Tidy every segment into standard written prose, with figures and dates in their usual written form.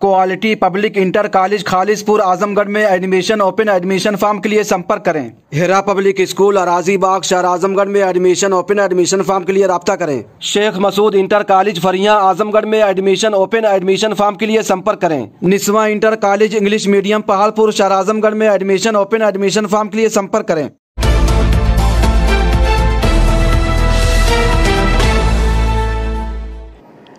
Quality public inter college Khalispur Azamgarh में admission open admission form के लिए संपर्क करें। हेरा पब्लिक स्कूल अराजी बाग शहर आजमगढ़ में एडमिशन ओपन एडमिशन फॉर्म के लिए राब्ता करें। शेख मसूद इंटर कॉलेज फरिया आजमगढ़ में एडमिशन ओपन एडमिशन फॉर्म के लिए संपर्क करें। Niswa inter college English medium Paharpur शहर आजमगढ़ में एडमिशन ओपन एडमिशन फॉर्म के लिए संपर्क करें।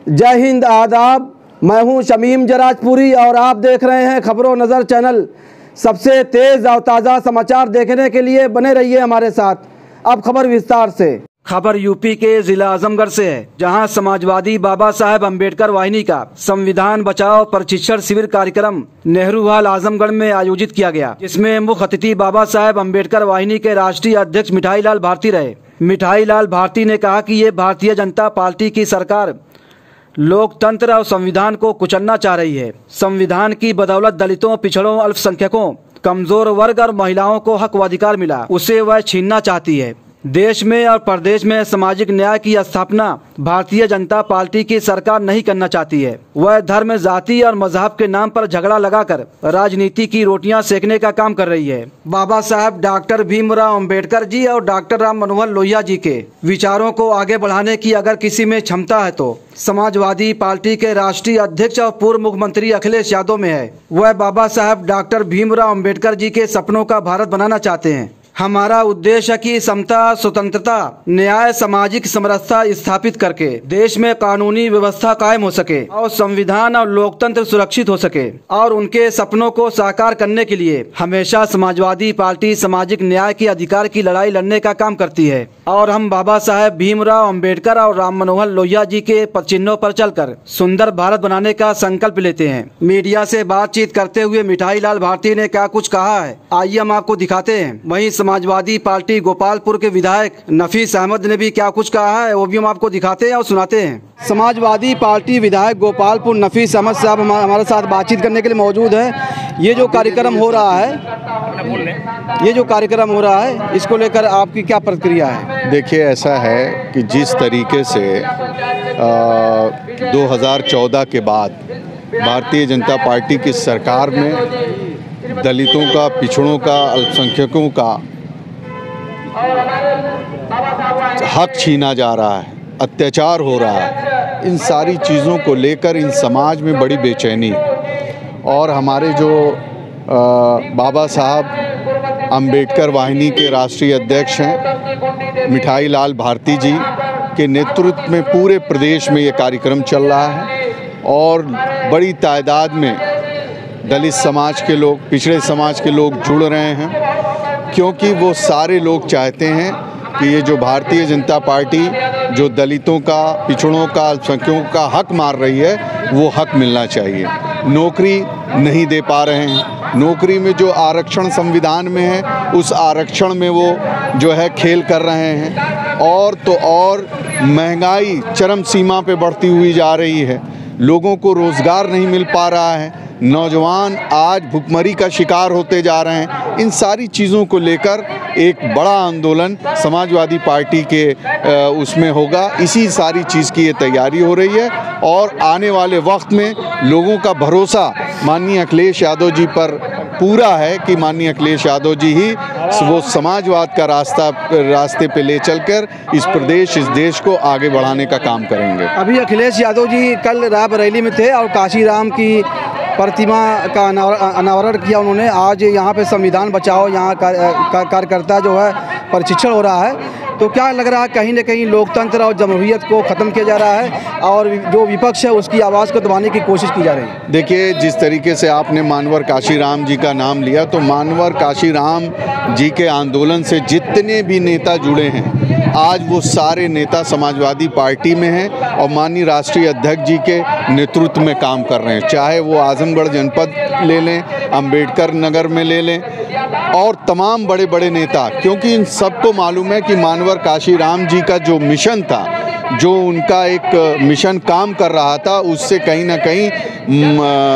जय हिंद, आदाब। मैं हूं शमीम जराजपुरी और आप देख रहे हैं खबरों नज़र चैनल। सबसे तेज़ और ताज़ा समाचार देखने के लिए बने रहिए हमारे साथ। अब खबर विस्तार से। खबर यूपी के जिला आजमगढ़ से है, जहां समाजवादी बाबा साहेब अम्बेडकर वाहिनी का संविधान बचाओ प्रशिक्षण शिविर कार्यक्रम नेहरू हॉल आजमगढ़ में आयोजित किया गया, जिसमें मुख्य अतिथि बाबा साहेब अम्बेडकर वाहिनी के राष्ट्रीय अध्यक्ष मिठाई लाल भारती रहे। मिठाई लाल भारती ने कहा कि ये भारतीय जनता पार्टी की सरकार लोकतंत्र और संविधान को कुचलना चाह रही है। संविधान की बदौलत दलितों, पिछड़ों, अल्पसंख्यकों, कमजोर वर्ग और महिलाओं को हक व अधिकार मिला, उसे वह छीनना चाहती है। देश में और प्रदेश में सामाजिक न्याय की स्थापना भारतीय जनता पार्टी की सरकार नहीं करना चाहती है। वह धर्म, जाति और मजहब के नाम पर झगड़ा लगाकर राजनीति की रोटियां सेकने का काम कर रही है। बाबा साहब डॉक्टर भीमराव अंबेडकर जी और डॉक्टर राम मनोहर लोहिया जी के विचारों को आगे बढ़ाने की अगर किसी में क्षमता है तो समाजवादी पार्टी के राष्ट्रीय अध्यक्ष और पूर्व मुख्यमंत्री अखिलेश यादव में है। वह बाबा साहब डॉक्टर भीमराव अंबेडकर जी के सपनों का भारत बनाना चाहते हैं। हमारा उद्देश्य है कि समता, स्वतंत्रता, न्याय, सामाजिक समरसता स्थापित करके देश में कानूनी व्यवस्था कायम हो सके और संविधान और लोकतंत्र सुरक्षित हो सके। और उनके सपनों को साकार करने के लिए हमेशा समाजवादी पार्टी सामाजिक न्याय के अधिकार की लड़ाई लड़ने का काम करती है। और हम बाबा साहेब भीमराव अंबेडकर और राम मनोहर लोहिया जी के पद चिन्हों पर चलकर सुंदर भारत बनाने का संकल्प लेते हैं। मीडिया से बातचीत करते हुए मिठाई लाल भारती ने क्या कुछ कहा है, आइए हम आपको दिखाते हैं। वहीं समाजवादी पार्टी गोपालपुर के विधायक नफीस अहमद ने भी क्या कुछ कहा है, वो भी हम आपको दिखाते हैं और सुनाते हैं। समाजवादी पार्टी विधायक गोपालपुर नफीस अहमद साहब हमारे साथ बातचीत करने के लिए मौजूद है। ये जो कार्यक्रम हो रहा है, इसको लेकर आपकी क्या प्रतिक्रिया है? देखिए, ऐसा है कि जिस तरीके से 2014 के बाद भारतीय जनता पार्टी की सरकार में दलितों का, पिछड़ों का, अल्पसंख्यकों का हक छीना जा रहा है, अत्याचार हो रहा है, इन सारी चीज़ों को लेकर इन समाज में बड़ी बेचैनी। और हमारे जो बाबा साहब अम्बेडकर वाहिनी के राष्ट्रीय अध्यक्ष हैं मिठाई लाल भारती जी के नेतृत्व में पूरे प्रदेश में ये कार्यक्रम चल रहा है और बड़ी तादाद में दलित समाज के लोग, पिछड़े समाज के लोग जुड़ रहे हैं, क्योंकि वो सारे लोग चाहते हैं कि ये जो भारतीय जनता पार्टी जो दलितों का, पिछड़ों का, अल्पसंख्यकों का हक मार रही है, वो हक मिलना चाहिए। नौकरी नहीं दे पा रहे हैं, नौकरी में जो आरक्षण संविधान में है उस आरक्षण में वो जो है खेल कर रहे हैं। और तो और महंगाई चरम सीमा पे बढ़ती हुई जा रही है, लोगों को रोज़गार नहीं मिल पा रहा है, नौजवान आज भुखमरी का शिकार होते जा रहे हैं। इन सारी चीज़ों को लेकर एक बड़ा आंदोलन समाजवादी पार्टी के उसमें होगा। इसी सारी चीज़ की ये तैयारी हो रही है और आने वाले वक्त में लोगों का भरोसा माननीय अखिलेश यादव जी पर पूरा है कि माननीय अखिलेश यादव जी ही वो समाजवाद का रास्ते पे ले चलकर इस प्रदेश, इस देश को आगे बढ़ाने का काम करेंगे। अभी अखिलेश यादव जी कल रायबरेली में थे और काशीराम की प्रतिमा का अनावरण किया उन्होंने। आज यहाँ पे संविधान बचाओ यहाँ कार्यकर्ता जो है प्रशिक्षण हो रहा है, तो क्या लग रहा है कहीं न कहीं लोकतंत्र और जमहूरियत को ख़त्म किया जा रहा है और जो विपक्ष है उसकी आवाज़ को दबाने की कोशिश की जा रही है? देखिए, जिस तरीके से आपने मानवर काशीराम जी का नाम लिया, तो मानवर काशीराम जी के आंदोलन से जितने भी नेता जुड़े हैं आज वो सारे नेता समाजवादी पार्टी में हैं और माननीय राष्ट्रीय अध्यक्ष जी के नेतृत्व में काम कर रहे हैं। चाहे वो आजमगढ़ जनपद ले लें, अंबेडकर नगर में ले लें और तमाम बड़े बड़े नेता, क्योंकि इन सबको मालूम है कि मानवर काशीराम जी का जो मिशन था, जो उनका एक मिशन काम कर रहा था, उससे कहीं ना कहीं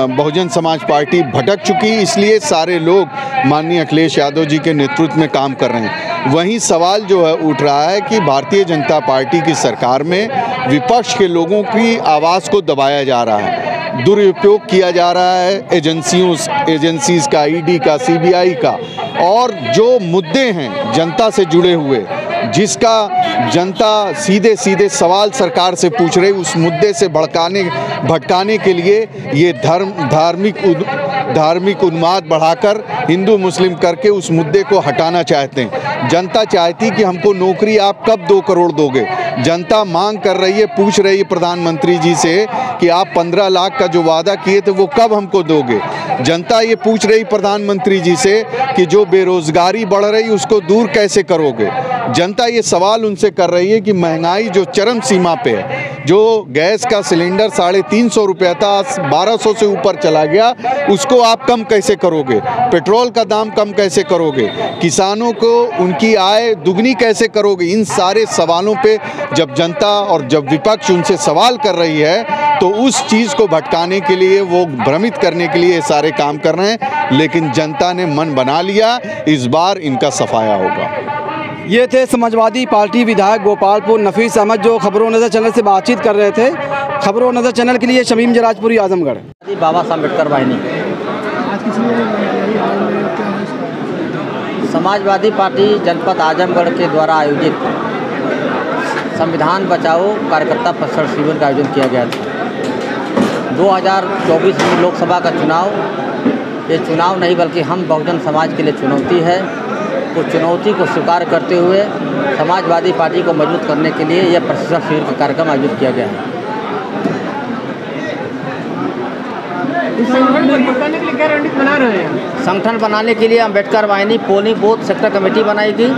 बहुजन समाज पार्टी भटक चुकी। इसलिए सारे लोग माननीय अखिलेश यादव जी के नेतृत्व में काम कर रहे हैं। वहीं सवाल जो है उठ रहा है कि भारतीय जनता पार्टी की सरकार में विपक्ष के लोगों की आवाज़ को दबाया जा रहा है दुरुपयोग किया जा रहा है एजेंसीज का, ईडी का, सीबीआई का, और जो मुद्दे हैं जनता से जुड़े हुए, जिसका जनता सीधे सीधे सवाल सरकार से पूछ रही, उस मुद्दे से भटकाने के लिए ये धार्मिक उन्माद बढ़ाकर हिंदू मुस्लिम करके उस मुद्दे को हटाना चाहते हैं। जनता चाहती कि हमको नौकरी आप कब 2 करोड़ दोगे। जनता मांग कर रही है, पूछ रही है प्रधानमंत्री जी से कि आप 15 लाख का जो वादा किए थे वो कब हमको दोगे। जनता ये पूछ रही प्रधानमंत्री जी से कि जो बेरोजगारी बढ़ रही उसको दूर कैसे करोगे। जनता ये सवाल उनसे कर रही है कि महंगाई जो चरम सीमा पे है, जो गैस का सिलेंडर 350 रुपया था, 1200 से ऊपर चला गया, उसको आप कम कैसे करोगे। पेट्रोल का दाम कम कैसे करोगे। किसानों को उनकी आय दुगनी कैसे करोगे। इन सारे सवालों पे जब जनता और जब विपक्ष उनसे सवाल कर रही है तो उस चीज़ को भटकाने के लिए, वो भ्रमित करने के लिए ये सारे काम कर रहे हैं। लेकिन जनता ने मन बना लिया, इस बार इनका सफाया होगा। ये थे समाजवादी पार्टी विधायक गोपालपुर नफीस अहमद, जो खबरों नज़र चैनल से बातचीत कर रहे थे। खबरों नज़र चैनल के लिए शमीम जराजपुरी, आजमगढ़। बाबा साहब अम्बेडकर वाहिनी समाजवादी पार्टी जनपद आजमगढ़ के द्वारा आयोजित संविधान बचाओ कार्यकर्ता प्रशिक्षण शिविर का आयोजन किया गया था। 2024 में लोकसभा का चुनाव, ये चुनाव नहीं बल्कि हम बहुजन समाज के लिए चुनौती है। उस चुनौती को स्वीकार करते हुए समाजवादी पार्टी को मजबूत करने के लिए यह प्रशिक्षण शिविर का कार्यक्रम आयोजित किया गया है। संगठन बनाने के लिए अम्बेडकर वाहिनी पोलिंग बूथ सेक्टर कमेटी बनाएगी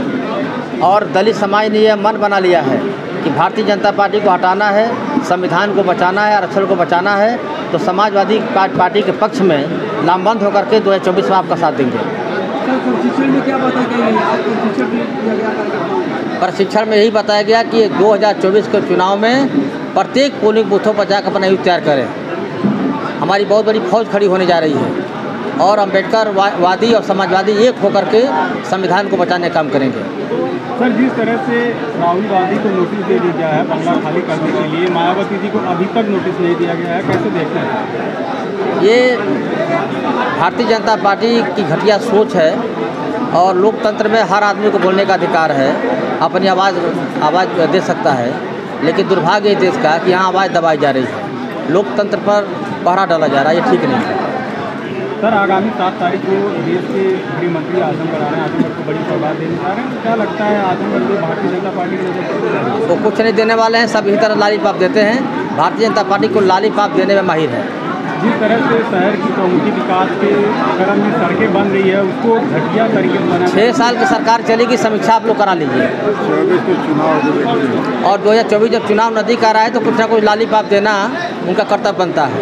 और दलित समाज ने यह मन बना लिया है कि भारतीय जनता पार्टी को हटाना है, संविधान को बचाना है, आरक्षण को बचाना है। तो समाजवादी पार्टी के पक्ष में लामबंद होकर के 2024 में आपका साथ देंगे। प्रशिक्षण में क्या बताया गया? प्रशिक्षण में यही बताया गया कि 2024 के चुनाव में प्रत्येक पोलिंग बूथों पर जाकर अपना युद्ध तैयार करें। हमारी बहुत बड़ी फौज खड़ी होने जा रही है और अम्बेडकर वादी और समाजवादी एक होकर के संविधान को बचाने का काम करेंगे। सर, जिस तरह से राहुल गांधी को नोटिस दे दिया गया है बंगला खाली करने के लिए, मायावती जी को अभी तक नोटिस नहीं दिया गया है, कैसे देखते हैं? ये भारतीय जनता पार्टी की घटिया सोच है और लोकतंत्र में हर आदमी को बोलने का अधिकार है, अपनी आवाज़ दे सकता है। लेकिन दुर्भाग्य है देश का कि यहाँ आवाज़ दबाई जा रही है, लोकतंत्र पर पहरा डाला जा रहा है, ये ठीक नहीं है। सर, आगामी 7 तारीख को देश के गृह मंत्री आजमगढ़ आ रहे हैं, आजमगढ़ को बड़ी सौगात देने जा रहे हैं। क्या लगता है आजमगढ़ को भारतीय जनता पार्टी की तो कुछ नहीं देने वाले हैं, सब इसी तरह लालीपाप देते हैं। भारतीय जनता पार्टी को लालीपाप देने में माहिर है। जिस तरह से शहर की चौमुखी विकास के क्रम में सड़कें बन रही है, उसको घटिया तरीके से बना। 6 साल की सरकार चलेगी, समीक्षा आप लोग करा लीजिए। और 2024 जब चुनाव नज़दीक आ रहा है तो कुछ ना कुछ लालीपाप देना उनका कर्तव्य बनता है।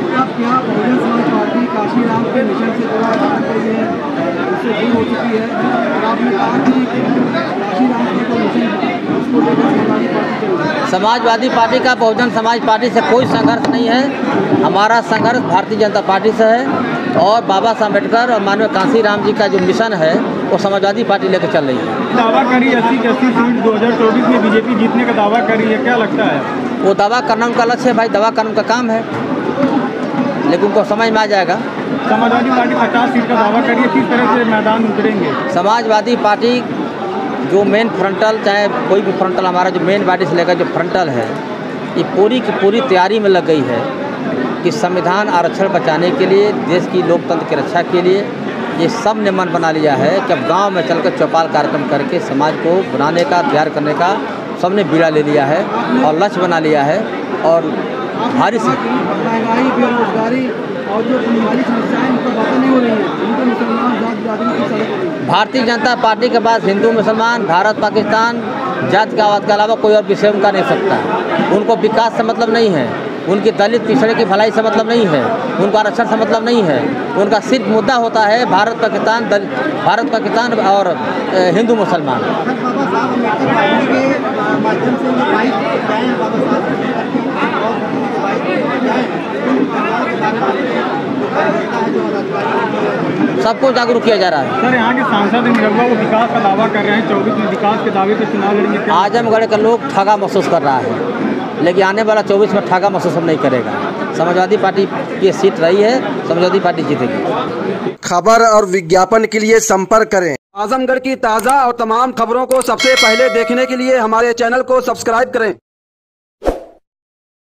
समाजवादी पार्टी का बहुजन समाज पार्टी से कोई संघर्ष नहीं है। हमारा संघर्ष भारतीय जनता पार्टी से है और बाबा साहब अम्बेडकर और माननीय कांसी राम जी का जो मिशन है वो समाजवादी पार्टी लेकर चल रही है। दावा करी 80 सीट 2024 में बीजेपी जीतने का दावा करी है, क्या लगता है? वो दावा करना उनका लक्ष्य है भाई, दावा करना उनका काम है, लेकिन उनको समझ में आ जाएगा। समाजवादी पार्टी 50 सीट का दावा करी है, किस तरह से मैदान उतरेंगे? समाजवादी पार्टी जो मेन फ्रंटल, चाहे कोई भी फ्रंटल, हमारा जो मेन बॉडी से लेकर जो फ्रंटल है, ये पूरी की पूरी तैयारी में लग गई है कि संविधान आरक्षण बचाने के लिए, देश की लोकतंत्र की रक्षा के लिए ये सब ने मन बना लिया है कि अब गांव में चलकर चौपाल कार्यक्रम करके समाज को बनाने का, तैयार करने का सबने बीड़ा ले लिया है और लक्ष्य बना लिया है। और भारी महंगाई, बेरोजगारी और जो बुनियादी समस्याएं उन पर बातें नहीं हो रही हैं, उनको मुसलमान जात की सड़क। भारतीय जनता पार्टी के पास हिंदू मुसलमान, भारत पाकिस्तान, जातिवाद के अलावा कोई और विषय उनका नहीं सकता। उनको विकास से मतलब नहीं है, उनकी दलित पिछड़े की भलाई से मतलब नहीं है, उनका आरक्षण से मतलब नहीं है। उनका सिर्फ मुद्दा होता है भारत पाकिस्तान और हिंदू मुसलमान। सबको जागरूक किया जा रहा है। सर, यहाँ के सांसद निरहुआ वो विकास का दावा कर रहे हैं, 24 में विकास के दावे पे चुनाव लड़ेंगे। आजमगढ़ का लोग ठगा महसूस कर रहा है, लेकिन आने वाला 24 में ठगा महसूस नहीं करेगा। समाजवादी पार्टी की सीट रही है, समाजवादी पार्टी जीतेगी। खबर और विज्ञापन के लिए संपर्क करें। आजमगढ़ की ताज़ा और तमाम खबरों को सबसे पहले देखने के लिए हमारे चैनल को सब्सक्राइब करें।